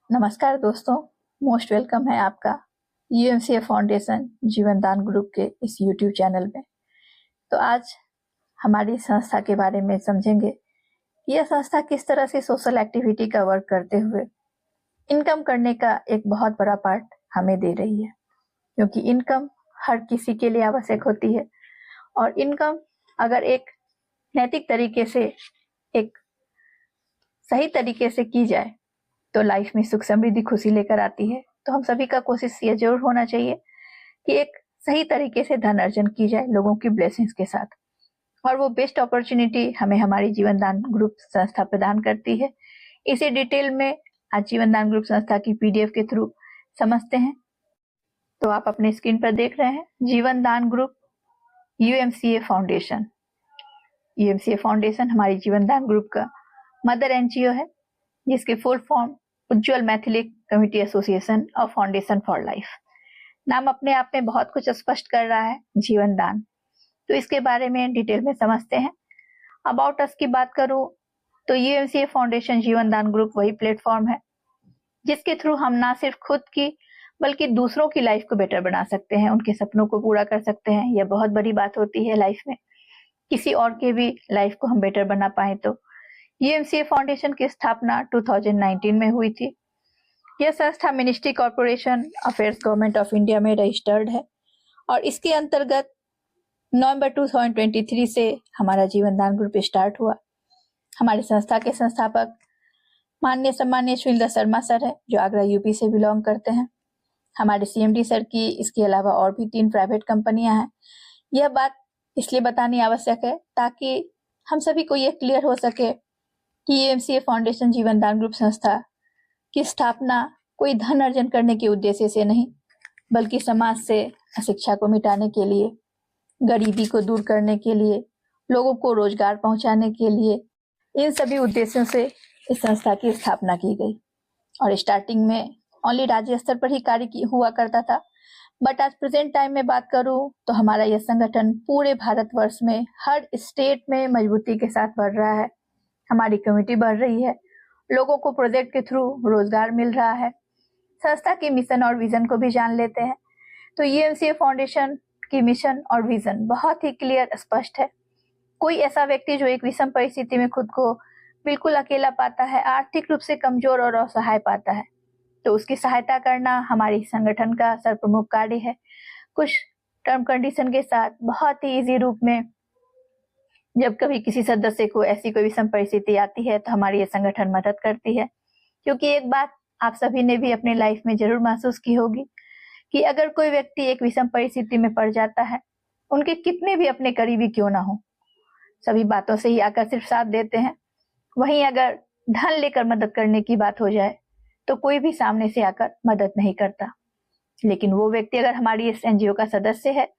नमस्कार दोस्तों, most welcome है आपका यूएमसीए फाउंडेशन जीवन दान ग्रुप के इस यूट्यूब चैनल में। तो आज हमारी संस्था के बारे में समझेंगे कि यह संस्था किस तरह से सोशल एक्टिविटी का वर्क करते हुए इनकम करने का एक बहुत बड़ा पार्ट हमें दे रही है, क्योंकि इनकम हर किसी के लिए आवश्यक होती है और इनकम अगर एक नैतिक तरीके से, एक सही तरीके से की जाए तो लाइफ में सुख समृद्धि खुशी लेकर आती है। तो हम सभी का कोशिश ये जरूर होना चाहिए कि एक सही तरीके से धन अर्जन की जाए लोगों की ब्लेसिंग्स के साथ, और वो बेस्ट अपॉर्चुनिटी हमें हमारी जीवन दान ग्रुप संस्था प्रदान करती है। इसे डिटेल में आज जीवन दान ग्रुप संस्था की पीडीएफ के थ्रू समझते हैं। तो आप अपने स्क्रीन पर देख रहे हैं जीवन दान ग्रुप यूएमसीए फाउंडेशन। यूएमसीए फाउंडेशन हमारी जीवन दान ग्रुप का मदर एनजीओ है, जिसके फुल फॉर्म उज्जवल मैथिली कम्युनिटी एसोसिएशन और फाउंडेशन फॉर लाइफ। नाम अपने आप में बहुत कुछ स्पष्ट कर रहा है, जीवन दान। तो इसके बारे में डिटेल में समझते हैं। अबाउट अस की बात करूं तो यूएमसीए फाउंडेशन जीवन दान ग्रुप वही प्लेटफॉर्म है जिसके थ्रू हम ना सिर्फ खुद की बल्कि दूसरों की लाइफ को बेटर बना सकते हैं, उनके सपनों को पूरा कर सकते हैं। यह बहुत बड़ी बात होती है लाइफ में, किसी और के भी लाइफ को हम बेटर बना पाए। तो यूएमसीए फाउंडेशन की स्थापना 2019 में हुई थी। यह संस्था ministry corporation affairs government of India में रजिस्टर्ड है और इसके अंतर्गत नवंबर 2023 से हमारा जीवन दान ग्रुप स्टार्ट हुआ। हमारी संस्था के संस्थापक माननीय सम्माननीय सुनील शर्मा सर है, जो आगरा यूपी से बिलोंग करते हैं। हमारे सीएमडी सर की इसके अलावा और भी 3 प्राइवेट कंपनियां हैं। यह बात इसलिए बतानी आवश्यक है ताकि हम सभी को यह क्लियर हो सके कि यूएमसीए फाउंडेशन जीवन दान ग्रुप संस्था की स्थापना कोई धन अर्जन करने के उद्देश्य से नहीं, बल्कि समाज से अशिक्षा को मिटाने के लिए, गरीबी को दूर करने के लिए, लोगों को रोजगार पहुंचाने के लिए, इन सभी उद्देश्यों से इस संस्था की स्थापना की गई। और स्टार्टिंग में ओनली राज्य स्तर पर ही कार्य हुआ करता था, बट आज प्रेजेंट टाइम में बात करूं तो हमारा यह संगठन पूरे भारतवर्ष में हर स्टेट में मजबूती के साथ बढ़ रहा है। हमारी कम्युनिटी बढ़ रही है, लोगों को प्रोजेक्ट के थ्रू रोजगार मिल रहा है। संस्था की मिशन और विजन को भी जान लेते हैं। तो यूएमसीए फाउंडेशन की मिशन और विजन बहुत ही क्लियर स्पष्ट है। कोई ऐसा व्यक्ति जो एक विषम परिस्थिति में खुद को बिल्कुल अकेला पाता है, आर्थिक रूप से कमजोर और असहाय पाता है, तो उसकी सहायता करना हमारी संगठन का सर्वप्रमुख कार्य है। कुछ टर्म कंडीशन के साथ बहुत ही इजी रूप में जब कभी किसी सदस्य को ऐसी कोई विषम परिस्थिति आती है तो हमारी ये संगठन मदद करती है। क्योंकि एक बात आप सभी ने भी अपने लाइफ में जरूर महसूस की होगी कि अगर कोई व्यक्ति एक विषम परिस्थिति में पड़ जाता है, उनके कितने भी अपने करीबी क्यों ना हो, सभी बातों से ही आकर सिर्फ साथ देते हैं। वहीं अगर धन लेकर मदद करने की बात हो जाए तो कोई भी सामने से आकर मदद नहीं करता। लेकिन वो व्यक्ति अगर हमारी इस एनजीओ का सदस्य है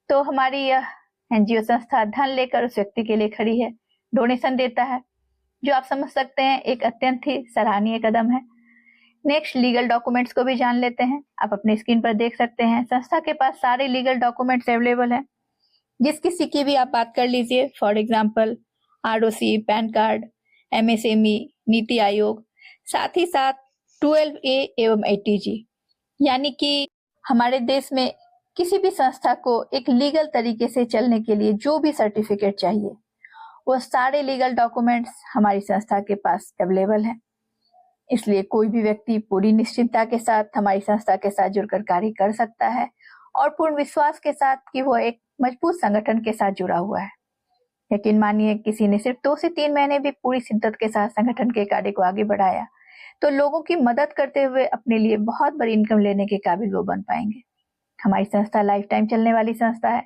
तो हमारी यह एनजीओ संस्था धन लेकर उस व्यक्ति के लिए खड़ी है, डोनेशन देता है, जो आप समझ सकते हैं एक अत्यंत ही सराहनीय कदम है। नेक्स्ट, लीगल डॉक्यूमेंट्स को भी जान लेते हैं। आप अपने स्क्रीन पर देख सकते हैं संस्था के पास सारे लीगल डॉक्यूमेंट्स अवेलेबल हैं। जिस किसी की भी आप बात कर लीजिए, for example ROC, pan card, MSME, NITI Aayog, साथ ही साथ 12A एवं 80G, यानी कि हमारे देश में किसी भी संस्था को एक लीगल तरीके से चलने के लिए जो भी सर्टिफिकेट चाहिए, वो सारे लीगल डॉक्यूमेंट्स हमारी संस्था के पास अवेलेबल हैं। इसलिए कोई भी व्यक्ति पूरी निश्चिंतता के साथ हमारी संस्था के साथ जुड़कर कार्य कर सकता है और पूर्ण विश्वास के साथ कि वो एक मजबूत संगठन के साथ जुड़ा हुआ है। यकीन मानिए, किसी ने सिर्फ 2 से 3 महीने भी पूरी शिद्दत के साथ संगठन के कार्य को आगे बढ़ाया तो लोगों की मदद करते हुए अपने लिए बहुत बड़ी इनकम लेने के काबिल वो बन पाएंगे। हमारी संस्था लाइफ टाइम चलने वाली संस्था है।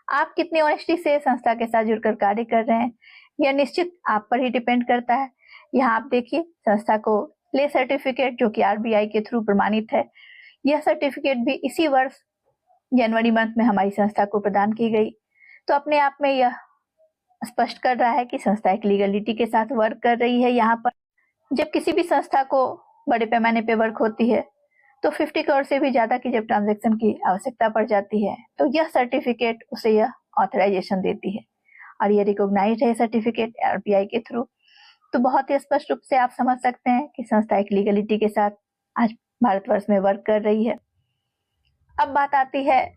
आप कितनी ऑनेस्टी से संस्था के साथ जुड़कर कार्य कर रहे हैं, यह निश्चित आप पर ही डिपेंड करता है। यहाँ आप देखिए, संस्था को ले सर्टिफिकेट जो कि आरबीआई के थ्रू प्रमाणित है, यह सर्टिफिकेट भी इसी वर्ष जनवरी मंथ में हमारी संस्था को प्रदान की गई। तो अपने आप में यह स्पष्ट कर रहा है कि संस्था एक लीगलिटी के साथ वर्क कर रही है। यहाँ पर जब किसी भी संस्था को बड़े पैमाने पे वर्क होती है तो 50 करोड़ से भी ज्यादा की जब ट्रांजैक्शन की आवश्यकता पड़ जाती है तो यह सर्टिफिकेट उसे यह ऑथराइजेशन देती है और यह रिकॉग्नाइज्ड है सर्टिफिकेट आरबीआई के थ्रू। तो बहुत ही स्पष्ट रूप से आप समझ सकते हैं कि संस्था एक लीगलिटी के साथ आज भारतवर्ष में वर्क कर रही है। अब बात आती है,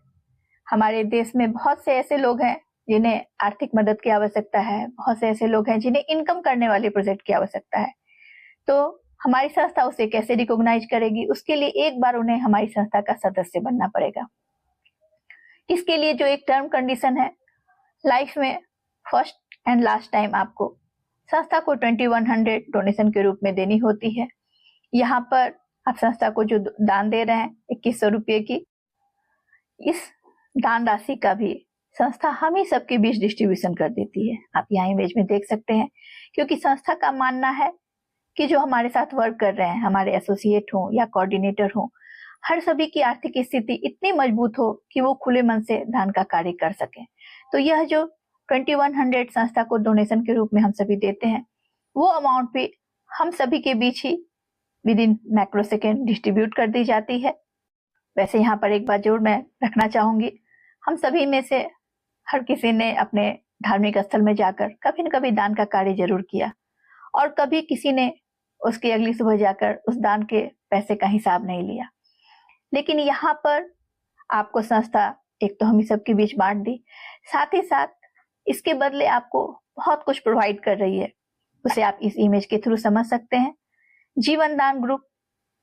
हमारे देश में बहुत से ऐसे लोग हैं जिन्हें आर्थिक मदद की आवश्यकता है, बहुत से ऐसे लोग हैं जिन्हें इनकम करने वाले प्रोजेक्ट की आवश्यकता है। तो हमारी संस्था उसे कैसे रिकॉग्नाइज करेगी? उसके लिए एक बार उन्हें हमारी संस्था का सदस्य बनना पड़ेगा। इसके लिए जो एक टर्म कंडीशन है, लाइफ में फर्स्ट एंड लास्ट टाइम आपको संस्था को 2100 डोनेशन के रूप में देनी होती है। यहाँ पर आप संस्था को जो दान दे रहे हैं 2100 रुपये की, इस दान राशि का भी संस्था हम ही सबके बीच डिस्ट्रीब्यूशन कर देती है। आप यहाँ इमेज में देख सकते हैं, क्योंकि संस्था का मानना है कि जो हमारे साथ वर्क कर रहे हैं, हमारे एसोसिएट हो या कोऑर्डिनेटर हो, हर सभी की आर्थिक स्थिति इतनी मजबूत हो कि वो खुले मन से दान का कार्य कर सके। तो यह जो 2100 संस्था को डोनेशन के रूप में हम सभी देते हैं, वो अमाउंट भी हम सभी के बीच ही within microsecond distribute कर दी जाती है। वैसे यहाँ पर एक बात जरूर मैं रखना चाहूंगी, हम सभी में से हर किसी ने अपने धार्मिक स्थल में जाकर कभी न कभी दान का कार्य जरूर किया, और कभी किसी ने उसकी अगली सुबह जाकर उस दान के पैसे का हिसाब नहीं लिया। लेकिन यहाँ पर आपको संस्था एक तो हम ही सबके बीच बांट दी, साथ ही साथ इसके बदले आपको बहुत कुछ प्रोवाइड कर रही है। उसे आप इस इमेज के थ्रू समझ सकते हैं। जीवन दान ग्रुप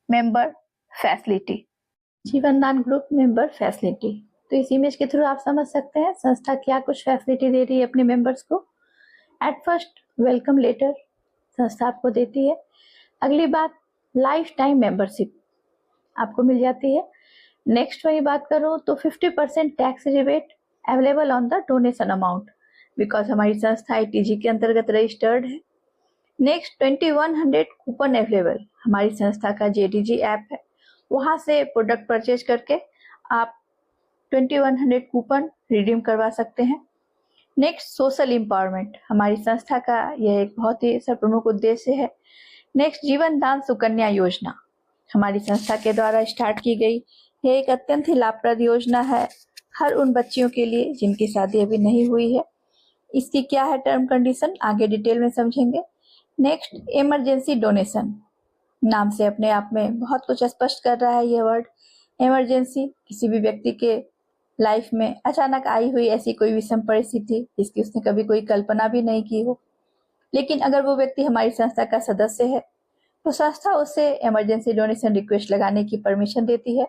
मेंबर फैसिलिटी, जीवन दान ग्रुप मेंबर फैसिलिटी। तो इस इमेज के थ्रू आप समझ सकते हैं संस्था क्या कुछ फैसिलिटी दे रही है अपने मेंबर्स को। एट फर्स्ट वेलकम लेटर संस्था आपको देती है। अगली बात, लाइफ टाइम मेंबरशिप आपको मिल जाती है। नेक्स्ट वही बात करो तो 50% tax rebate available on the donation amount, because हमारी संस्था ITG के अंतर्गत रजिस्टर्ड है। नेक्स्ट 2100 कूपन अवेलेबल, हमारी संस्था का JDG ऐप है, वहां से प्रोडक्ट परचेज करके आप 2100 कूपन रिडीम करवा सकते हैं। नेक्स्ट सोशल एम्पावरमेंट, हमारी संस्था का यह एक बहुत ही सर्वप्रमुख उद्देश्य है। नेक्स्ट जीवन दान सुकन्या योजना, हमारी संस्था के द्वारा स्टार्ट की गई यह एक अत्यंत ही लाभप्रद योजना है हर उन बच्चियों के लिए जिनकी शादी अभी नहीं हुई है। इसकी क्या है टर्म कंडीशन, आगे डिटेल में समझेंगे। नेक्स्ट इमरजेंसी डोनेशन, नाम से अपने आप में बहुत कुछ स्पष्ट कर रहा है यह वर्ड। इमरजेंसी, किसी भी व्यक्ति के लाइफ में अचानक आई हुई ऐसी कोई विषम परिस्थिति जिसकी उसने कभी कोई कल्पना भी नहीं की हो, लेकिन अगर वो व्यक्ति हमारी संस्था का सदस्य है तो संस्था उसे इमरजेंसी डोनेशन रिक्वेस्ट लगाने की परमिशन देती है,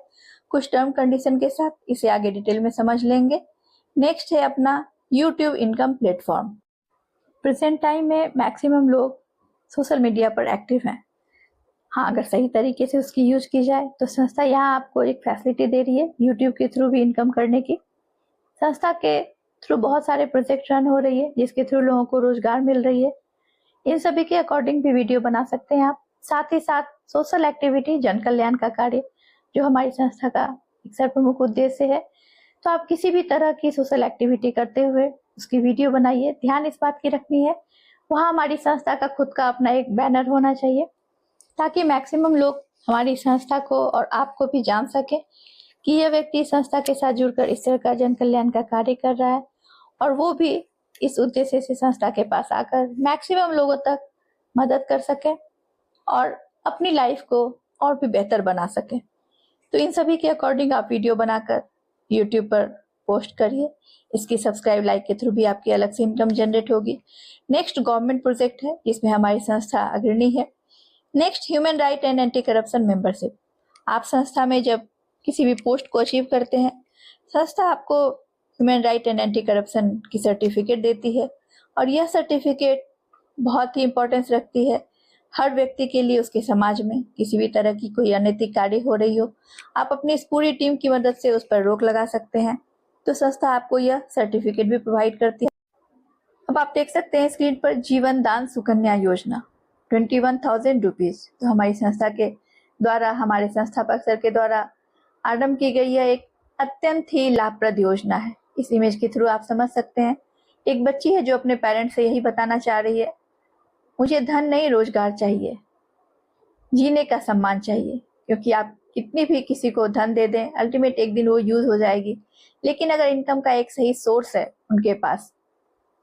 कुछ टर्म कंडीशन के साथ। इसे आगे डिटेल में समझ लेंगे। नेक्स्ट है अपना YouTube income platform. Present time में मैक्सिमम लोग सोशल मीडिया पर एक्टिव हैं। हाँ, अगर सही तरीके से उसकी यूज की जाए तो संस्था यहाँ आपको एक फैसिलिटी दे रही है यूट्यूब के थ्रू भी इनकम करने की। संस्था के थ्रू बहुत सारे प्रोजेक्ट रन हो रही है जिसके थ्रू लोगों को रोजगार मिल रही है। इन सभी के अकॉर्डिंग भी वीडियो बना सकते हैं आप। साथ ही साथ सोशल एक्टिविटी, जन कल्याण का कार्य जो हमारी संस्था का एक सर्वप्रमुख उद्देश्य है, तो आप किसी भी तरह की सोशल एक्टिविटी करते हुए उसकी वीडियो बनाइए। ध्यान इस बात की रखनी है वहाँ हमारी संस्था का खुद का अपना एक बैनर होना चाहिए, ताकि मैक्सिमम लोग हमारी संस्था को और आपको भी जान सके कि यह व्यक्ति संस्था के साथ जुड़कर इस तरह का जन कल्याण का कार्य कर रहा है, और वो भी इस उद्देश्य से संस्था के पास आकर मैक्सिमम लोगों तक मदद कर सके और अपनी लाइफ को और भी बेहतर बना सके। तो इन सभी के अकॉर्डिंग आप वीडियो बनाकर यूट्यूब पर पोस्ट करिए। इसकी सब्सक्राइब लाइक के थ्रू भी आपकी अलग से इनकम जनरेट होगी। नेक्स्ट गवर्नमेंट प्रोजेक्ट है जिसमें हमारी संस्था अग्रणी है। Next human right and anti corruption membership, आप संस्था में जब किसी भी पोस्ट को अचीव करते हैं, संस्था आपको human right and anti corruption की सर्टिफिकेट देती है, और यह सर्टिफिकेट बहुत ही इंपॉर्टेंस रखती है हर व्यक्ति के लिए। उसके समाज में किसी भी तरह की कोई अनैतिक कार्य हो रही हो, आप अपनी इस पूरी टीम की मदद से उस पर रोक लगा सकते हैं, तो संस्था आपको यह सर्टिफिकेट भी प्रोवाइड करती है। अब आप देख सकते हैं स्क्रीन पर जीवन दान सुकन्या योजना 21,000 रुपीज, तो हमारी संस्था के द्वारा, हमारे संस्थापक सर के द्वारा आरंभ की गई यह एक अत्यंत ही लाभप्रद योजना है। इस इमेज के थ्रू आप समझ सकते हैं, एक बच्ची है जो अपने पेरेंट्स से यही बताना चाह रही है, मुझे धन नहीं रोजगार चाहिए, जीने का सम्मान चाहिए। क्योंकि आप कितनी भी किसी को धन दे दें, अल्टीमेट एक दिन वो यूज हो जाएगी, लेकिन अगर इनकम का एक सही सोर्स है उनके पास,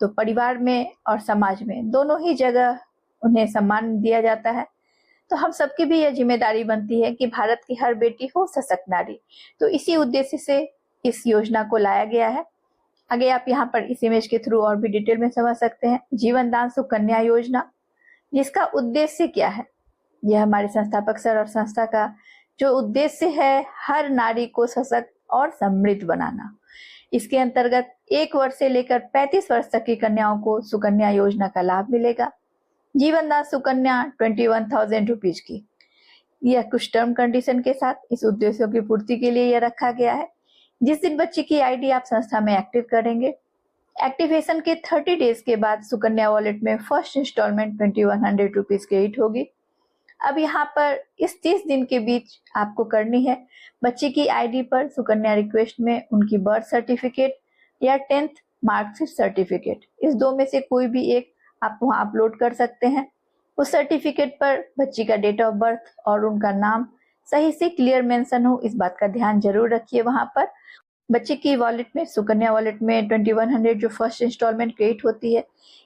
तो परिवार में और समाज में दोनों ही जगह उन्हें सम्मान दिया जाता है। तो हम सबकी भी यह जिम्मेदारी बनती है कि भारत की हर बेटी हो सशक्त नारी। तो इसी उद्देश्य से इस योजना को लाया गया है। आगे आप यहाँ पर इस इमेज के थ्रू और भी डिटेल में समझ सकते हैं। जीवन दान सुकन्या योजना, जिसका उद्देश्य क्या है, यह हमारे संस्थापक सर और संस्था का जो उद्देश्य है, हर नारी को सशक्त और समृद्ध बनाना। इसके अंतर्गत 1 वर्ष से लेकर 35 वर्ष तक की कन्याओं को सुकन्या योजना का लाभ मिलेगा। जीवन दान सुकन्या 21,000 रुपीज की, यह कुछ टर्म कंडीशन के साथ इस उद्देश्यों की पूर्ति के लिए यह रखा गया है। जिस दिन बच्चे की आईडी आप संस्था में एक्टिव करेंगे, एक्टिवेशन के 30 डेज के बाद सुकन्या वॉलेट में फर्स्ट इंस्टॉलमेंट 2100 रुपीज क्रेडिट होगी। अब यहाँ पर इस 30 दिन के बीच आपको करनी है बच्चे की आईडी पर सुकन्या रिक्वेस्ट में उनकी बर्थ सर्टिफिकेट या 10th मार्कशीट सर्टिफिकेट, इस दो में से कोई भी एक आप वहाँ अपलोड कर सकते हैं। उस सर्टिफिकेट पर बच्ची का डेट ऑफ बर्थ और उनका नाम सही से क्लियर मेंशन हो, इस बात का ध्यान जरूर रखिए। वहां पर बच्चे की वॉलेट में, सुकन्या वॉलेट में 2100 जो फर्स्ट इंस्टॉलमेंट क्रेडिट होती है,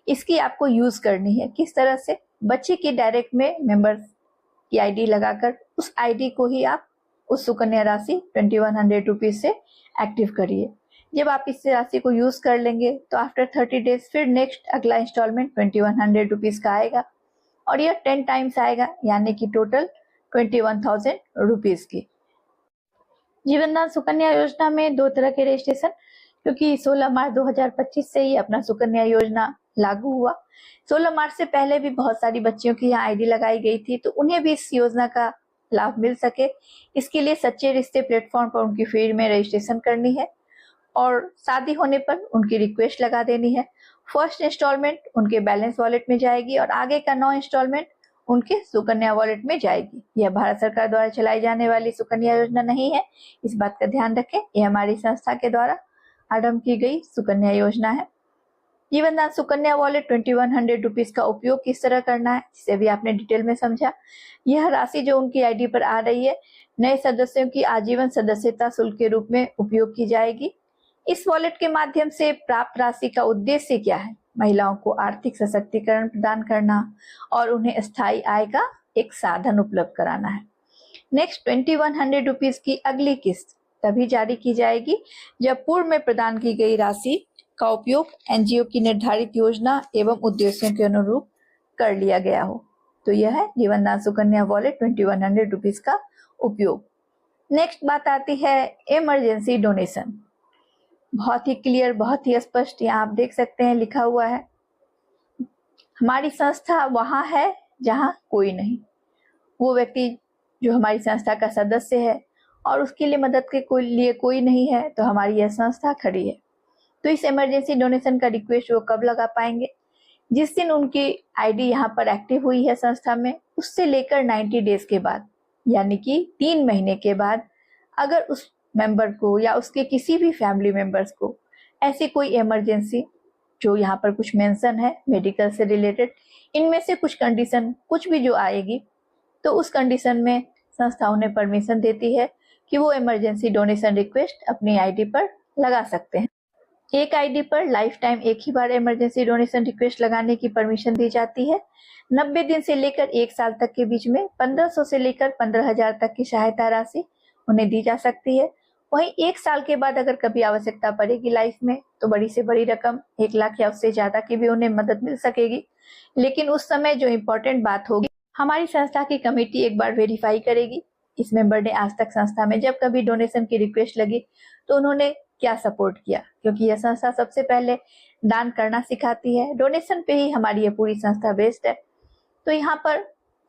इसकी आपको यूज करनी है। किस तरह से? बच्चे की डायरेक्ट में मेंबर्स की आईडी लगाकर उस आईडी को ही आप उस सुकन्या राशि 2100 रुपीज से एक्टिव करिए। जब आप इस राशि को यूज कर लेंगे तो आफ्टर 30 डेज फिर नेक्स्ट अगला इंस्टॉलमेंट 2100 रुपीज का आएगा और यह 10 टाइम्स आएगा, यानी कि टोटल 21,000 रुपीज की। जीवन दान सुकन्या योजना में 2 तरह के रजिस्ट्रेशन, क्योंकि 16 मार्च 2025 से ही अपना सुकन्या योजना लागू हुआ। 16 मार्च से पहले भी बहुत सारी बच्चियों की यहाँ आईडी लगाई गई थी, तो उन्हें भी इस योजना का लाभ मिल सके, इसके लिए सच्चे रिश्ते प्लेटफॉर्म पर उनकी फील्ड में रजिस्ट्रेशन करनी है और शादी होने पर उनकी रिक्वेस्ट लगा देनी है। फर्स्ट इंस्टॉलमेंट उनके बैलेंस वॉलेट में जाएगी और आगे का 9 इंस्टॉलमेंट उनके सुकन्या वॉलेट में जाएगी। यह भारत सरकार द्वारा चलाई जाने वाली सुकन्या योजना नहीं है, इस बात का ध्यान रखें। यह हमारी संस्था के द्वारा आरंभ की गई सुकन्या योजना है। जीवन दान सुकन्या वॉलेट 2100 रुपीज का उपयोग किस तरह करना है, जिसे भी आपने डिटेल में समझा। यह राशि जो उनकी आईडी पर आ रही है, नए सदस्यों की आजीवन सदस्यता शुल्क के रूप में उपयोग की जाएगी। इस वॉलेट के माध्यम से प्राप्त राशि का उद्देश्य क्या है? महिलाओं को आर्थिक सशक्तिकरण प्रदान करना और उन्हें स्थायी आय का एक साधन उपलब्ध कराना है। नेक्स्ट 2100 रुपीज की अगली किस्त तभी जारी की जाएगी जब पूर्व में प्रदान की गई राशि का उपयोग एनजीओ की निर्धारित योजना एवं उद्देश्यों के अनुरूप कर लिया गया हो। तो यह है जीवन दान सुकन्या वॉलेट 2100 रुपीज का उपयोग। नेक्स्ट बात आती है इमरजेंसी डोनेशन। बहुत ही क्लियर, बहुत ही स्पष्ट यहाँ आप देख सकते हैं लिखा हुआ है, हमारी संस्था वहां है जहां कोई नहीं। वो व्यक्ति जो हमारी संस्था का सदस्य है और उसके लिए मदद के लिए कोई नहीं है, तो हमारी यह संस्था खड़ी है। तो इस इमरजेंसी डोनेशन का रिक्वेस्ट वो कब लगा पाएंगे? जिस दिन उनकी आईडी यहाँ पर एक्टिव हुई है संस्था में, उससे लेकर 90 डेज के बाद, यानी कि 3 महीने के बाद, अगर उस मेंबर को या उसके किसी भी फैमिली मेंबर्स को ऐसी कोई इमरजेंसी जो यहाँ पर कुछ मेंशन है मेडिकल से रिलेटेड, इनमें से कुछ कंडीशन कुछ भी जो आएगी, तो उस कंडीशन में संस्था उन्हें परमिशन देती है कि वो इमरजेंसी डोनेशन रिक्वेस्ट अपनी आईडी पर लगा सकते हैं। एक आईडी पर लाइफ टाइम एक ही बार इमरजेंसी डोनेशन रिक्वेस्ट लगाने की परमिशन दी जाती है। 90 दिन से लेकर 1 साल तक के बीच में 1500 से लेकर 15,000 तक की सहायता राशि उन्हें दी जा सकती है। वहीं 1 साल के बाद अगर कभी आवश्यकता पड़ेगी लाइफ में, तो बड़ी से बड़ी रकम 1 लाख या उससे ज्यादा की भी उन्हें मदद मिल सकेगी। लेकिन उस समय जो इम्पोर्टेंट बात होगी, हमारी संस्था की कमेटी एक बार वेरीफाई करेगी इस मेंबर ने आज तक संस्था में जब कभी डोनेशन की रिक्वेस्ट लगी तो उन्होंने क्या सपोर्ट किया, क्योंकि यह संस्था सबसे पहले दान करना सिखाती है। डोनेशन पे ही हमारी ये पूरी संस्था बेस्ड है। तो यहाँ पर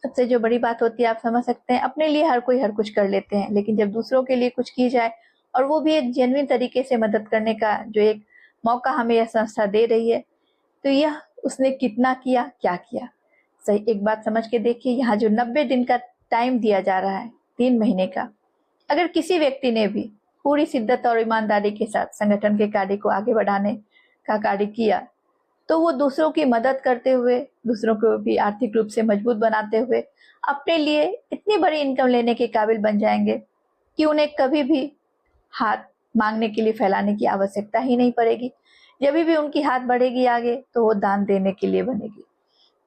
सबसे जो बड़ी बात होती है, आप समझ सकते हैं, अपने लिए हर कोई हर कुछ कर लेते हैं, लेकिन जब दूसरों के लिए कुछ की जाए और वो भी एक जेन्युइन तरीके से मदद करने का जो एक मौका हमें यह संस्था दे रही है, तो यह उसने कितना किया, क्या किया। सही एक बात समझ के देखिए, यहाँ जो 90 दिन का टाइम दिया जा रहा है, 3 महीने का, अगर किसी व्यक्ति ने भी पूरी शिद्दत और ईमानदारी के साथ संगठन के कार्य को आगे बढ़ाने का कार्य किया, तो वो दूसरों की मदद करते हुए, दूसरों को भी आर्थिक रूप से मजबूत बनाते हुए अपने लिए इतनी बड़ी इनकम लेने के काबिल बन जाएंगे कि उन्हें कभी भी हाथ मांगने के लिए फैलाने की आवश्यकता ही नहीं पड़ेगी। जब भी उनकी हाथ बढ़ेगी आगे, तो वो दान देने के लिए बनेगी।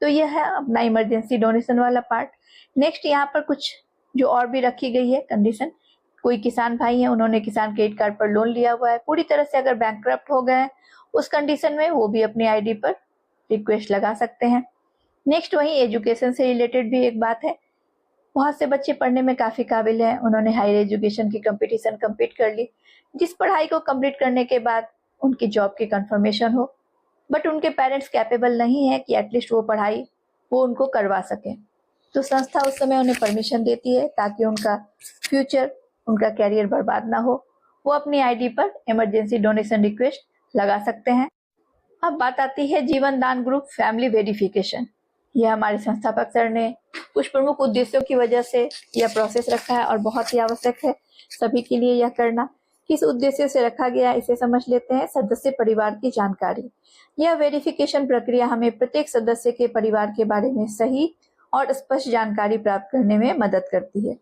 तो यह है अपना इमरजेंसी डोनेशन वाला पार्ट। नेक्स्ट यहाँ पर कुछ जो और भी रखी गई है कंडीशन, कोई किसान भाई है, उन्होंने किसान क्रेडिट कार्ड पर लोन लिया हुआ है, पूरी तरह से अगर बैंकक्रप्ट हो गए हैं उस कंडीशन में वो भी अपनी आईडी पर रिक्वेस्ट लगा सकते हैं। नेक्स्ट वही एजुकेशन से रिलेटेड भी एक बात है, बहुत से बच्चे पढ़ने में काफी काबिल हैं, उन्होंने हायर एजुकेशन की कंपटीशन कंप्लीट कर ली, जिस पढ़ाई को कंप्लीट करने के बाद उनकी जॉब की कंफर्मेशन हो, बट उनके पेरेंट्स कैपेबल नहीं है कि एटलीस्ट वो पढ़ाई वो उनको करवा सके, तो संस्था उस समय उन्हें परमिशन देती है ताकि उनका फ्यूचर, उनका कैरियर बर्बाद ना हो। वो अपनी आईडी पर इमरजेंसी डोनेशन रिक्वेस्ट लगा सकते हैं। अब बात आती है जीवन दान ग्रुप फैमिली वेरिफिकेशन। यह हमारे संस्थापक सर ने कुछ प्रमुख उद्देश्यों की वजह से यह प्रोसेस रखा है और बहुत ही आवश्यक है सभी के लिए यह करना। किस उद्देश्य से रखा गया इसे समझ लेते हैं। सदस्य परिवार की जानकारी। यह वेरिफिकेशन प्रक्रिया हमें प्रत्येक सदस्य के परिवार के बारे में सही और स्पष्ट जानकारी प्राप्त करने में मदद करती है।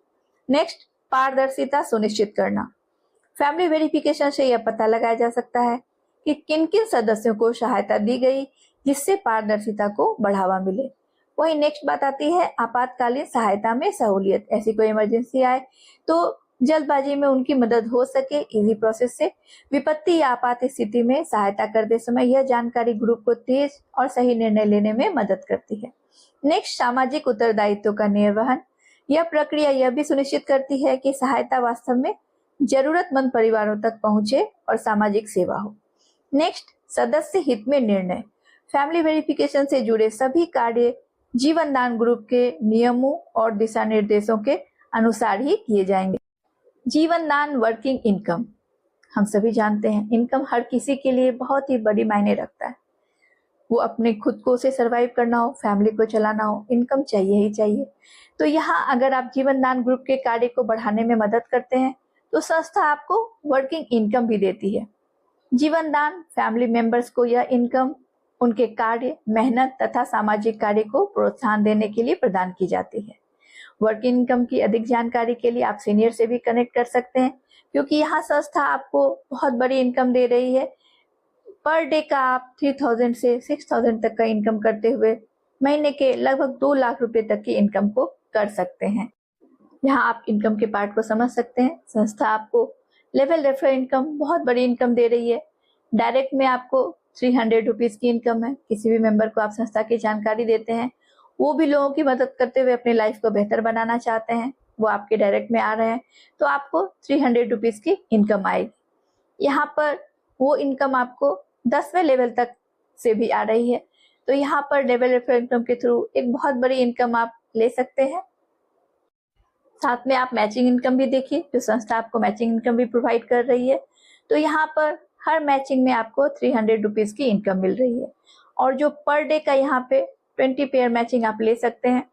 नेक्स्ट, पारदर्शिता सुनिश्चित करना। फैमिली वेरिफिकेशन से यह पता लगाया जा सकता है कि किन किन सदस्यों को सहायता दी गई, जिससे पारदर्शिता को बढ़ावा मिले। वही नेक्स्ट बात आती है आपातकालीन सहायता में सहूलियत। ऐसी कोई इमरजेंसी आए तो जल्दबाजी में उनकी मदद हो सके इजी प्रोसेस से। विपत्ति या आपात स्थिति में सहायता करते समय यह जानकारी ग्रुप को तेज और सही निर्णय लेने में मदद करती है। नेक्स्ट, सामाजिक उत्तरदायित्व का निर्वहन। यह प्रक्रिया यह भी सुनिश्चित करती है कि सहायता वास्तव में जरूरतमंद परिवारों तक पहुंचे और सामाजिक सेवा हो। नेक्स्ट, सदस्य हित में निर्णय। फैमिली वेरिफिकेशन से जुड़े सभी कार्य जीवन दान ग्रुप के नियमों और दिशा निर्देशों के अनुसार ही किए जाएंगे। जीवन दान वर्किंग इनकम। हम सभी जानते हैं इनकम हर किसी के लिए बहुत ही बड़ी मायने रखता है। वो अपने खुद को से सरवाइव करना हो, फैमिली को चलाना हो, इनकम चाहिए ही चाहिए। तो यहाँ अगर आप जीवन दान ग्रुप के कार्य को बढ़ाने में मदद करते हैं तो संस्था आपको वर्किंग इनकम भी देती है। जीवन दान फैमिली मेंबर्स को यह इनकम उनके कार्य, मेहनत तथा सामाजिक कार्य को प्रोत्साहन देने के लिए प्रदान की जाती है। वर्किंग इनकम की अधिक जानकारी के लिए आप सीनियर से भी कनेक्ट कर सकते हैं, क्योंकि यहाँ संस्था आपको बहुत बड़ी इनकम दे रही है। पर डे का आप 3000 से 6000 तक का इनकम करते हुए महीने के लगभग 2 लाख रुपए तक की इनकम को कर सकते हैं। यहाँ आप इनकम के पार्ट को समझ सकते हैं। संस्था आपको लेवल रेफरल इनकम, बहुत बड़ी इनकम दे रही है। डायरेक्ट में आपको 300 रुपीज की इनकम है। किसी भी मेंबर को आप संस्था की जानकारी देते हैं, वो भी लोगों की मदद करते हुए अपनी लाइफ को बेहतर बनाना चाहते हैं, वो आपके डायरेक्ट में आ रहे हैं, तो आपको 300 रुपीज की इनकम आएगी। यहाँ पर वो इनकम आपको 10वें लेवल तक से भी आ रही है। तो यहाँ पर लेवल रेफरल इनकम के थ्रू एक बहुत बड़ी इनकम आप ले सकते हैं। साथ में आप मैचिंग इनकम भी देखिए, जो संस्था आपको मैचिंग इनकम भी प्रोवाइड कर रही है। तो यहाँ पर हर मैचिंग में आपको 300 रुपीज की इनकम मिल रही है। और जो पर डे का यहाँ पे 20 पेयर मैचिंग आप ले सकते हैं,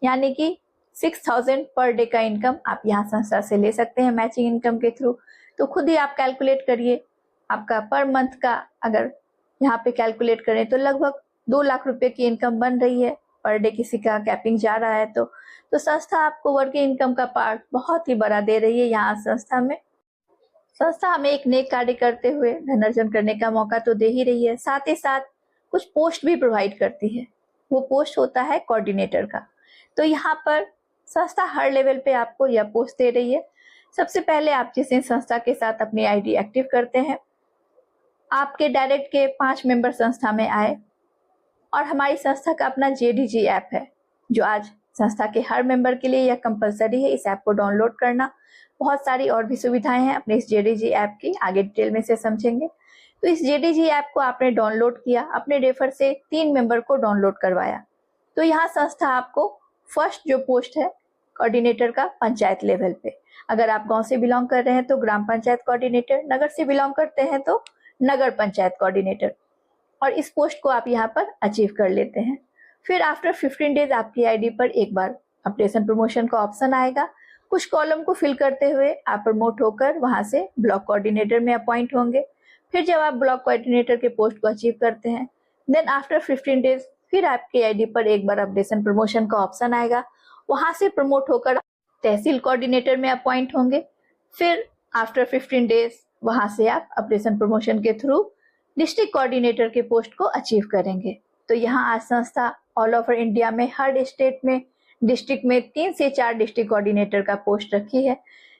यानी कि 6000 पर डे का इनकम आप यहाँ संस्था से ले सकते हैं मैचिंग इनकम के थ्रू। तो खुद ही आप कैलकुलेट करिए, आपका पर मंथ का अगर यहाँ पे कैलकुलेट करें तो लगभग 2 लाख रुपए की इनकम बन रही है। पर डे किसी का कैपिंग जा रहा है तो संस्था आपको वर्किंग इनकम का पार्ट बहुत ही बड़ा दे रही है। यहाँ संस्था हमें एक नेक कार्य करते हुए धन अर्जन करने का मौका तो दे ही रही है, साथ ही साथ कुछ पोस्ट भी प्रोवाइड करती है। वो पोस्ट होता है कोऑर्डिनेटर का। तो यहाँ पर संस्था हर लेवल पे आपको यह पोस्ट दे रही है। सबसे पहले आप जिस संस्था के साथ अपनी आईडी एक्टिव करते हैं, आपके डायरेक्ट के 5 मेंबर संस्था में आए और हमारी संस्था का अपना JDG ऐप है, जो आज संस्था के हर मेंबर के लिए यह कंपलसरी है इस ऐप को डाउनलोड करना। बहुत सारी और भी सुविधाएं हैं अपने इस JDG ऐप की, आगे डिटेल में से समझेंगे। तो इस JDG ऐप को आपने डाउनलोड किया, अपने रेफर से 3 मेंबर को डाउनलोड करवाया। तो यहाँ संस्था आपको फर्स्ट जो पोस्ट है कोऑर्डिनेटर का पंचायत लेवल पे, अगर आप गांव से बिलोंग कर रहे हैं तो ग्राम पंचायत कोऑर्डिनेटर, नगर से बिलोंग करते हैं तो नगर पंचायत कोऑर्डिनेटर, और इस पोस्ट को आप यहाँ पर अचीव कर लेते हैं। फिर आफ्टर 15 डेज आपकी आईडी पर एक बार अपडेशन प्रमोशन का ऑप्शन आएगा। कुछ कॉलम को फिल करते हुए आप प्रमोट होकर वहां से ब्लॉक कोऑर्डिनेटर में अपॉइंट होंगे। फिर जब आप ब्लॉक कोऑर्डिनेटर के पोस्ट को अचीव करते हैं, देन आफ्टर 15 डेज फिर आपके आईडी पर एक बार अपडेशन प्रमोशन का ऑप्शन आएगा। वहां से प्रमोट होकर तहसील कोऑर्डिनेटर में अपॉइंट होंगे। फिर आफ्टर 15 डेज वहां से आप अपडेशन प्रमोशन के थ्रू डिस्ट्रिक्ट कोऑर्डिनेटर के पोस्ट को अचीव करेंगे। तो यहाँ आज संस्था ऑल ओवर इंडिया में हर स्टेट में डिस्ट्रिक्ट में 3 से 4 डिस्ट्रिक्ट कोऑर्डिनेटर का पोस्ट रखी है,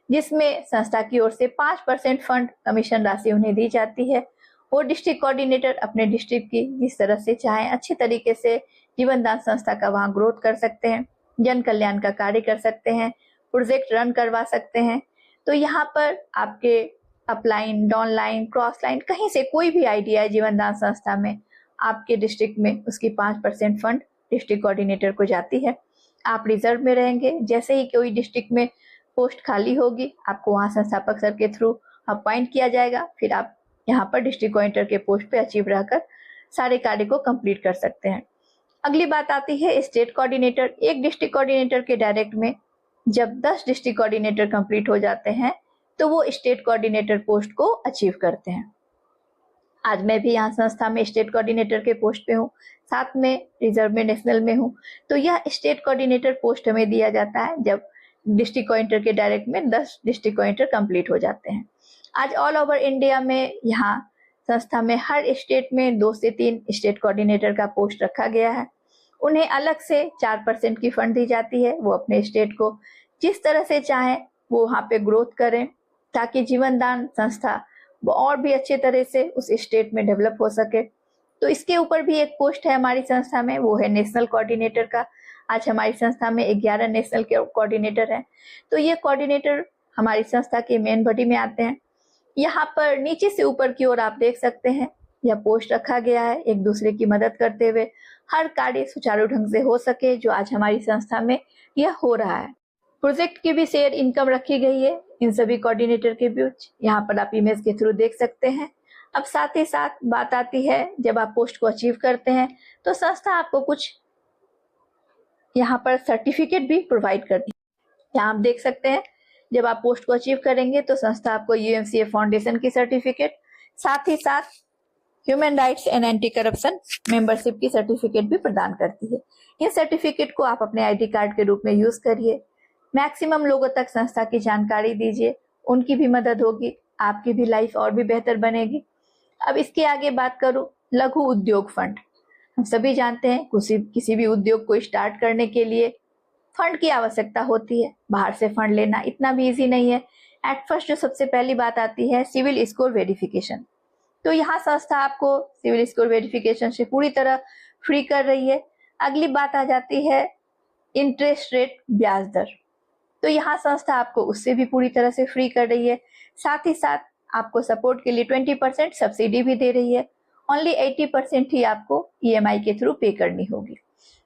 जिसमें संस्था की ओर से 5% फंड कमीशन राशि उन्हें दी जाती है। वो डिस्ट्रिक्ट कोऑर्डिनेटर अपने डिस्ट्रिक्ट की जिस तरह से चाहें अच्छे तरीके से जीवन दान संस्था का वहाँ ग्रोथ कर सकते हैं, जन कल्याण का कार्य कर सकते हैं, प्रोजेक्ट रन करवा सकते हैं। तो यहाँ पर आपके अपलाइन, डाउनलाइन, क्रॉस लाइन कहीं से कोई भी आइडिया है जीवन दान संस्था में, आपके डिस्ट्रिक्ट में उसकी 5% फंड डिस्ट्रिक्ट कोऑर्डिनेटर को जाती है। आप रिजर्व में रहेंगे, जैसे ही कोई डिस्ट्रिक्ट में पोस्ट खाली होगी आपको वहाँ संस्थापक सर के थ्रू अपॉइंट किया जाएगा, फिर आप यहाँ पर डिस्ट्रिक्ट कोऑर्डिनेटर के पोस्ट पे अचीव रहकर सारे कार्य को कंप्लीट कर सकते हैं। अगली बात आती है स्टेट कोऑर्डिनेटर। एक डिस्ट्रिक्ट कोऑर्डिनेटर के डायरेक्ट में जब 10 डिस्ट्रिक्ट कोऑर्डिनेटर कंप्लीट हो जाते हैं तो वो स्टेट कोऑर्डिनेटर पोस्ट को अचीव करते हैं। आज मैं भी यहाँ संस्था में स्टेट कोऑर्डिनेटर के पोस्ट पे हूँ, साथ में रिजर्व में नेशनल में हूँ। तो यह स्टेट कोऑर्डिनेटर पोस्ट हमें दिया जाता है जब डिस्ट्रिक्ट कोऑर्डिनेटर के डायरेक्ट में 10 डिस्ट्रिक्ट कोऑर्डिनेटर कंप्लीट हो जाते हैं। आज ऑल ओवर इंडिया में यहाँ संस्था में हर स्टेट में 2 से 3 स्टेट कोऑर्डिनेटर का पोस्ट रखा गया है। उन्हें अलग से 4% की फंड दी जाती है। वो अपने स्टेट को जिस तरह से चाहें वो वहाँ पे ग्रोथ करें, ताकि जीवन दान संस्था वो और भी अच्छे तरह से उस स्टेट में डेवलप हो सके। तो इसके ऊपर भी एक पोस्ट है हमारी संस्था में, वो है नेशनल कोऑर्डिनेटर का। आज हमारी संस्था में 11 नेशनल के कोऑर्डिनेटर हैं। तो ये कोऑर्डिनेटर हमारी संस्था के मेन बॉडी में आते हैं। यहाँ पर नीचे से ऊपर की ओर आप देख सकते हैं यह पोस्ट रखा गया है एक दूसरे की मदद करते हुए हर कार्य सुचारू ढंग से हो सके, जो आज हमारी संस्था में यह हो रहा है। प्रोजेक्ट की भी शेयर इनकम रखी गई है इन सभी कोऑर्डिनेटर के बीच, यहाँ पर आप इमेज के थ्रू देख सकते हैं। अब साथ ही साथ बात आती है जब आप पोस्ट को अचीव करते हैं तो संस्था आपको कुछ यहाँ पर सर्टिफिकेट भी प्रोवाइड करती है। यहाँ आप देख सकते हैं जब आप पोस्ट को अचीव करेंगे तो संस्था आपको यूएमसीए फाउंडेशन की सर्टिफिकेट, साथ ही साथ human rights and anti corruption membership की सर्टिफिकेट भी प्रदान करती है। इन सर्टिफिकेट को आप अपने आईडी कार्ड के रूप में यूज करिए, मैक्सिमम लोगों तक संस्था की जानकारी दीजिए, उनकी भी मदद होगी, आपकी भी लाइफ और भी बेहतर बनेगी। अब इसके आगे बात करूं लघु उद्योग फंड। हम सभी जानते हैं किसी भी उद्योग को स्टार्ट करने के लिए फंड की आवश्यकता होती है। बाहर से फंड लेना इतना भी इजी नहीं है। एट फर्स्ट जो सबसे पहली बात आती है सिविल स्कोर वेरिफिकेशन। तो यहाँ संस्था आपको सिविल स्कोर वेरिफिकेशन से पूरी तरह फ्री कर रही है। अगली बात आ जाती है इंटरेस्ट रेट, ब्याज दर। तो यहाँ संस्था आपको उससे भी पूरी तरह से फ्री कर रही है। साथ ही साथ आपको सपोर्ट के लिए 20% सब्सिडी भी दे रही है। ओनली 80% ही आपको ईएमआई के थ्रू पे करनी होगी।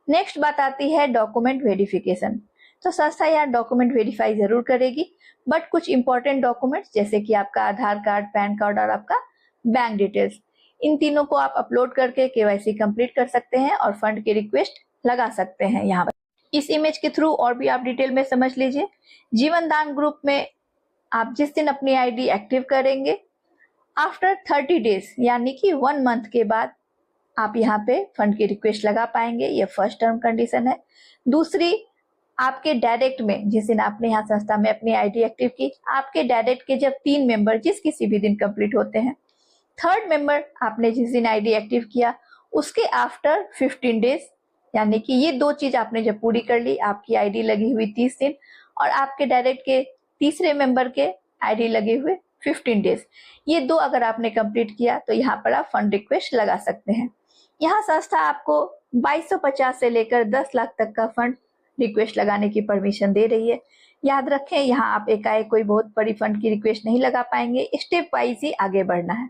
नेक्स्ट बात आती है डॉक्यूमेंट वेरिफिकेशन। तो संस्था यहाँ डॉक्यूमेंट वेरीफाई जरूर करेगी, बट कुछ इंपॉर्टेंट डॉक्यूमेंट्स जैसे कि आपका आधार कार्ड, पैन कार्ड और आपका बैंक डिटेल्स, इन तीनों को आप अपलोड करके केवाईसी कंप्लीट कर सकते हैं और फंड की रिक्वेस्ट लगा सकते हैं। यहाँ पर इस इमेज के थ्रू और भी आप डिटेल में समझ लीजिए। जीवन दान ग्रुप में आप जिस दिन अपनी आईडी एक्टिव करेंगे आफ्टर 30 डेज यानी कि 1 मंथ के बाद आप यहाँ पे फंड की रिक्वेस्ट लगा पाएंगे। ये फर्स्ट टर्म कंडीशन है। दूसरी, आपके डायरेक्ट में जिस दिन आपने यहाँ संस्था में अपनी आईडी एक्टिव की, आपके डायरेक्ट के जब 3 मेंबर जिस किसी भी दिन कंप्लीट होते हैं, थर्ड मेंबर आपने जिस दिन आईडी एक्टिव किया उसके आफ्टर 15 डेज, यानी कि ये 2 चीज आपने जब पूरी कर ली, आपकी आईडी लगी हुई 30 दिन और आपके डायरेक्ट के तीसरे मेंबर के आईडी लगे हुए 15 डेज, ये 2 अगर आपने कंप्लीट किया तो यहाँ पर आप फंड रिक्वेस्ट लगा सकते हैं। यहाँ संस्था आपको 2250 से लेकर 10 लाख तक का फंड रिक्वेस्ट लगाने की परमिशन दे रही है। याद रखें यहाँ आप एकाएक कोई बहुत बड़ी फंड की रिक्वेस्ट नहीं लगा पाएंगे, स्टेप वाइज ही आगे बढ़ना है।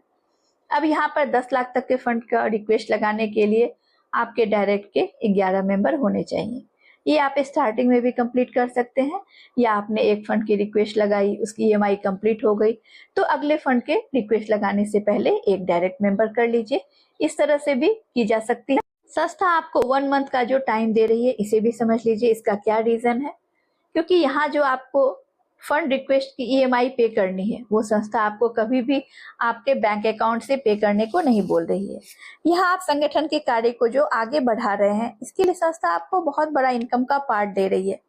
अब यहाँ पर 10 लाख तक के फंड का रिक्वेस्ट लगाने के लिए आपके डायरेक्ट के 11 मेंबर होने चाहिए। ये आप स्टार्टिंग में भी कंप्लीट कर सकते हैं, या आपने एक फंड की रिक्वेस्ट लगाई, उसकी ईएमआई कंप्लीट हो गई तो अगले फंड के रिक्वेस्ट लगाने से पहले एक डायरेक्ट मेंबर कर लीजिए। इस तरह से भी की जा सकती है। संस्था आपको 1 मंथ का जो टाइम दे रही है इसे भी समझ लीजिए, इसका क्या रीजन है। क्योंकि यहाँ जो आपको फंड रिक्वेस्ट की ईएमआई पे करनी है वो संस्था आपको कभी भी आपके बैंक अकाउंट से पे करने को नहीं बोल रही है। यहाँ आप संगठन के कार्य को जो आगे बढ़ा रहे हैं इसके लिए संस्था आपको बहुत बड़ा इनकम का पार्ट दे रही है,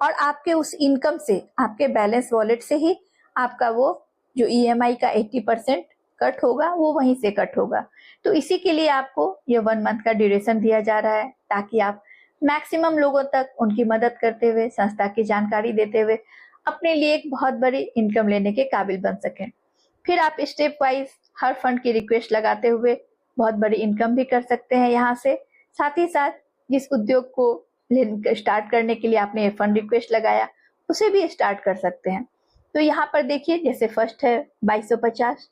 और आपके उस इनकम से, आपके बैलेंस वॉलेट से ही आपका वो जो ईएमआई का 80% कट होगा वो वहीं से कट होगा। तो इसी के लिए आपको ये 1 मंथ का ड्यूरेशन दिया जा रहा है, ताकि आप मैक्सिमम लोगों तक उनकी मदद करते हुए, संस्था की जानकारी देते हुए अपने लिए एक बहुत बड़ी इनकम लेने के काबिल बन सकें। फिर आप स्टेप वाइज हर फंड की रिक्वेस्ट लगाते हुए बहुत बड़ी इनकम भी कर सकते हैं यहाँ से। साथ ही साथ जिस उद्योग को स्टार्ट करने के लिए आपने फंड रिक्वेस्ट लगाया उसे भी स्टार्ट कर सकते हैं। तो यहाँ पर देखिए, जैसे फर्स्ट है 2250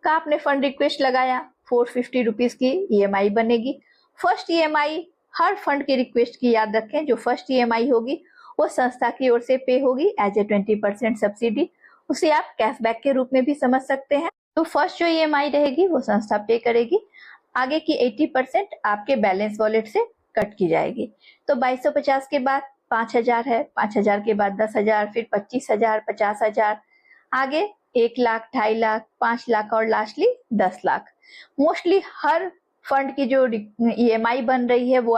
का आपने फंड रिक्वेस्ट लगाया, 450 रुपीज की EMI बनेगी। फर्स्ट EMI हर फंड की रिक्वेस्ट की याद रखें, जो फर्स्ट EMI होगी वो संस्था की ओर से पे होगी एज ए 20% सब्सिडी। उसे आप कैशबैक के रूप में भी समझ सकते हैं। तो फर्स्ट जो EMI रहेगी वो संस्था पे करेगी, आगे की 80% आपके बैलेंस वॉलेट से कट की जाएगी। तो 2250 के बाद 5000 है, 5000 के बाद 10,000, फिर 25,000, 50,000, आगे 1 लाख, 2.5 लाख, 5 लाख और लास्टली 10 लाख। मोस्टली हर फंड की जो EMI बन रही है वो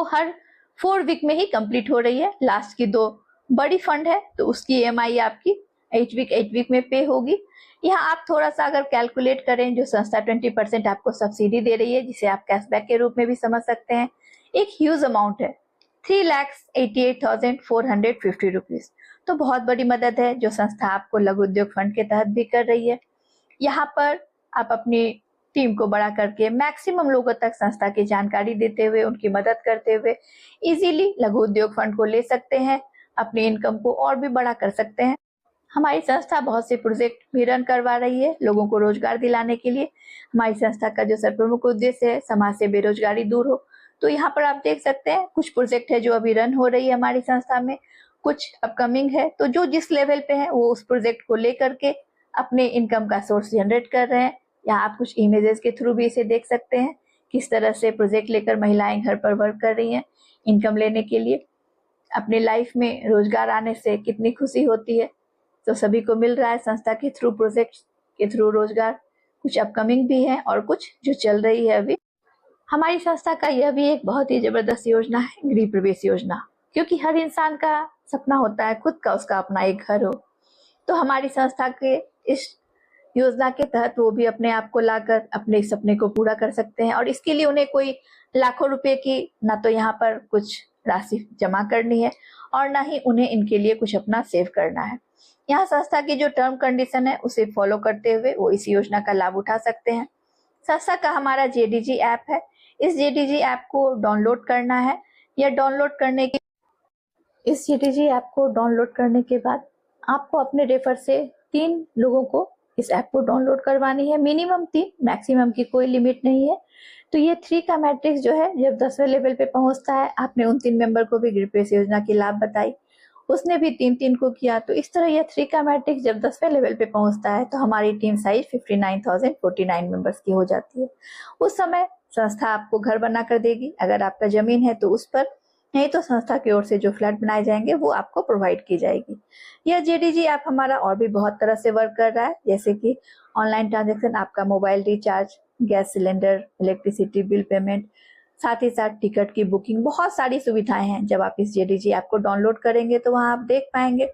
हर 4 वीक में ही कंप्लीट हो रही है। लास्ट की 2 बड़ी फंड है तो उसकी EMI आपकी 8 वीक में पे होगी। यहाँ आप थोड़ा सा अगर कैलकुलेट करें, जो संस्था 20% आपको सब्सिडी दे रही है, जिसे आप कैशबैक के रूप में भी समझ सकते हैं, एक ह्यूज अमाउंट है, 3,88,450 रुपीज। तो बहुत बड़ी मदद है जो संस्था आपको लघु उद्योग फंड के तहत भी कर रही है। यहाँ पर आप अपनी टीम को बड़ा करके मैक्सिमम लोगों तक संस्था की जानकारी देते हुए, उनकी मदद करते हुए इजीली लघु उद्योग फंड को ले सकते हैं, अपनी इनकम को और भी बड़ा कर सकते हैं। हमारी संस्था बहुत से प्रोजेक्ट भी रन करवा रही है लोगों को रोजगार दिलाने के लिए। हमारी संस्था का जो सर्वप्रमुख उद्देश्य है, समाज से बेरोजगारी दूर हो। तो यहाँ पर आप देख सकते हैं कुछ प्रोजेक्ट है जो अभी रन हो रही है हमारी संस्था में, कुछ अपकमिंग है। तो जो जिस लेवल पे है वो उस प्रोजेक्ट को लेकर के अपने इनकम का सोर्स जनरेट कर रहे हैं। यहाँ आप कुछ इमेजेस के थ्रू भी इसे देख सकते हैं, किस तरह से प्रोजेक्ट लेकर महिलाएं घर पर वर्क कर रही हैं इनकम लेने के लिए। अपने लाइफ में रोजगार आने से कितनी खुशी होती है। तो सभी को मिल रहा है संस्था के थ्रू, प्रोजेक्ट के थ्रू रोजगार। कुछ अपकमिंग भी है और कुछ जो चल रही है अभी। हमारी संस्था का यह भी एक बहुत ही जबरदस्त योजना है, गृह प्रवेश योजना, क्योंकि हर इंसान का सपना होता है खुद का उसका अपना एक घर हो। तो हमारी संस्था के इस योजना के तहत वो भी अपने आप को लाकर अपने सपने को पूरा कर सकते हैं। और इसके लिए उन्हें कोई लाखों रुपए की ना तो यहाँ पर कुछ राशि जमा करनी है और ना ही उन्हें इनके लिए कुछ अपना सेव करना है। यहाँ संस्था की जो टर्म कंडीशन है उसे फॉलो करते हुए वो इस योजना का लाभ उठा सकते हैं। संस्था का हमारा JDG ऐप है। इस JDG ऐप को डाउनलोड करना है। या इस JDG ऐप को डाउनलोड करने के बाद आपको अपने रेफर से 3 लोगों को इस ऐप को डाउनलोड करवानी है। मिनिमम 3, मैक्सिमम की कोई लिमिट नहीं है। तो ये 3 का मैट्रिक्स जो है जब 10वें लेवल पे पहुंचता है, आपने उन 3 मेंबर को भी गृह प्रवेश योजना की लाभ बताई, उसने भी 3-3 को किया। तो इस तरह यह 3 का मैट्रिक्स जब 10वें लेवल पे पहुंचता है तो हमारी टीम साइज 59,049 मेंबर्स की हो जाती है। उस समय संस्था आपको घर बना कर देगी, अगर आपका जमीन है तो उस पर, नहीं तो संस्था की ओर से जो फ्लैट बनाए जाएंगे वो आपको प्रोवाइड की जाएगी। यह JDG ऐप हमारा और भी बहुत तरह से वर्क कर रहा है, जैसे कि ऑनलाइन ट्रांजेक्शन, आपका mobile recharge, gas cylinder, electricity bill payment, साथ ही साथ टिकट की बुकिंग, बहुत सारी सुविधाएं हैं। जब आप इस JDG ऐप को डाउनलोड करेंगे तो वहां आप देख पाएंगे।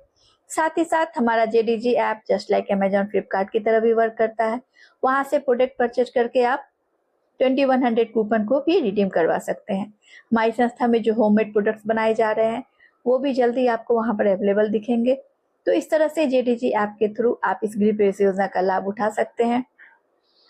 साथ ही साथ हमारा JDG app just like Amazon, Flipkart की तरह भी वर्क करता है। वहां से प्रोडक्ट परचेज करके आप 2100 कूपन को भी रिडीम करवा सकते हैं। हमारी संस्था में जो होममेड प्रोडक्ट्स बनाए जा रहे हैं वो भी जल्दी आपको वहां पर अवेलेबल दिखेंगे। तो इस तरह से JDG ऐप के थ्रू आप इस गृह प्रवेश योजना का लाभ उठा सकते हैं।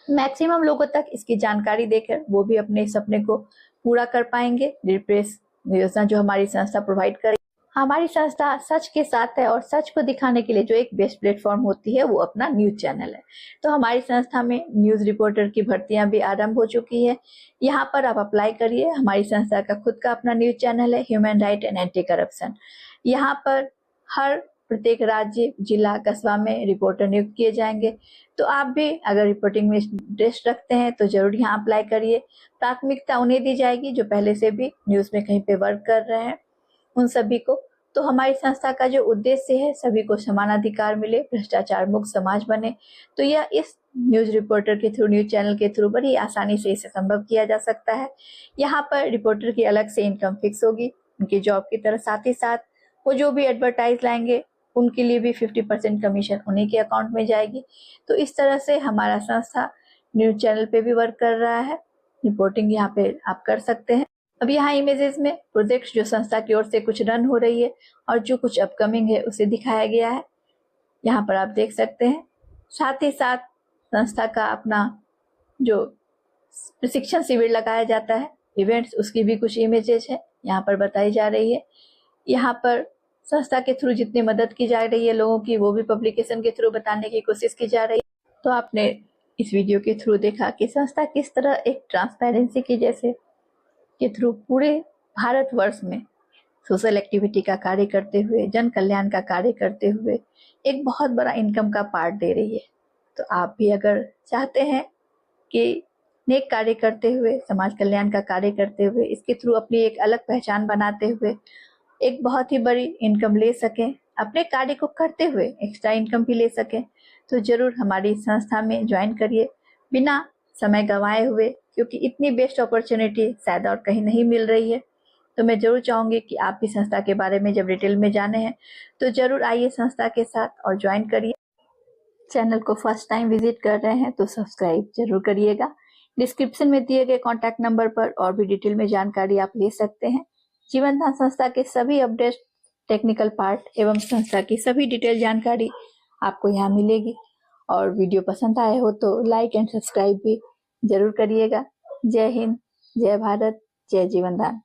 मैक्सिमम लोगों तक इसकी जानकारी देकर वो भी अपने सपने को पूरा कर पाएंगे। गृह प्रवेश योजना जो हमारी संस्था प्रोवाइड कर, हमारी संस्था सच के साथ है और सच को दिखाने के लिए जो एक बेस्ट प्लेटफॉर्म होती है वो अपना न्यूज चैनल है। तो हमारी संस्था में न्यूज रिपोर्टर की भर्तियां भी आरंभ हो चुकी है। यहाँ पर आप अप्लाई करिए। हमारी संस्था का खुद का अपना न्यूज चैनल है, human right and anti corruption. यहाँ पर हर प्रत्येक राज्य, जिला, कस्बा में रिपोर्टर नियुक्त किए जाएंगे। तो आप भी अगर रिपोर्टिंग में इंटरेस्ट रखते हैं तो जरूर यहाँ अप्लाई करिए। प्राथमिकता उन्हें दी जाएगी जो पहले से भी न्यूज में कहीं पे वर्क कर रहे हैं, उन सभी को। तो हमारी संस्था का जो उद्देश्य है सभी को समान अधिकार मिले, भ्रष्टाचार मुक्त समाज बने। तो यह इस न्यूज रिपोर्टर के थ्रू, न्यूज चैनल के थ्रू बड़ी आसानी से इसे संभव किया जा सकता है। यहाँ पर रिपोर्टर की अलग से इनकम फिक्स होगी उनकी जॉब की तरह। साथ ही साथ वो जो भी एडवर्टाइज लाएंगे उनके लिए भी 50% कमीशन उन्हीं के अकाउंट में जाएगी। तो इस तरह से हमारा संस्था न्यूज चैनल पे भी वर्क कर रहा है। रिपोर्टिंग यहाँ पे आप कर सकते हैं। अब यहाँ इमेजेस में प्रोजेक्ट्स जो संस्था की ओर से कुछ रन हो रही है और जो कुछ अपकमिंग है उसे दिखाया गया है, यहाँ पर आप देख सकते हैं। साथ ही साथ संस्था का अपना जो प्रशिक्षण शिविर लगाया जाता है, इवेंट्स, उसकी भी कुछ इमेजेस है यहाँ पर बताई जा रही है। यहाँ पर संस्था के थ्रू जितनी मदद की जा रही है लोगों की, वो भी पब्लिकेशन के थ्रू बताने की कोशिश की जा रही है। तो आपने इस वीडियो के थ्रू देखा कि संस्था किस तरह एक ट्रांसपेरेंसी की जैसे के थ्रू पूरे भारतवर्ष में सोशल एक्टिविटी का कार्य करते हुए, जन कल्याण का कार्य करते हुए एक बहुत बड़ा इनकम का पार्ट दे रही है। तो आप भी अगर चाहते हैं कि नेक कार्य करते हुए, समाज कल्याण का कार्य करते हुए, इसके थ्रू अपनी एक अलग पहचान बनाते हुए एक बहुत ही बड़ी इनकम ले सकें, अपने कार्य को करते हुए एक्स्ट्रा इनकम भी ले सकें, तो जरूर हमारी संस्था में ज्वाइन करिए बिना समय गंवाए हुए, क्योंकि इतनी बेस्ट अपॉर्चुनिटी शायद और कहीं नहीं मिल रही है। तो मैं जरूर चाहूंगी कि आप भी संस्था के बारे में जब डिटेल में जाने हैं तो जरूर आइए संस्था के साथ और ज्वाइन करिए। चैनल को फर्स्ट टाइम विजिट कर रहे हैं तो सब्सक्राइब जरूर करिएगा। डिस्क्रिप्शन में दिए गए कॉन्टैक्ट नंबर पर और भी डिटेल में जानकारी आप ले सकते हैं। जीवन दान संस्था के सभी अपडेट, टेक्निकल पार्ट एवं संस्था की सभी डिटेल जानकारी आपको यहाँ मिलेगी। और वीडियो पसंद आए हो तो लाइक एंड सब्सक्राइब भी जरूर करिएगा। जय हिंद, जय भारत, जय जीवन दान।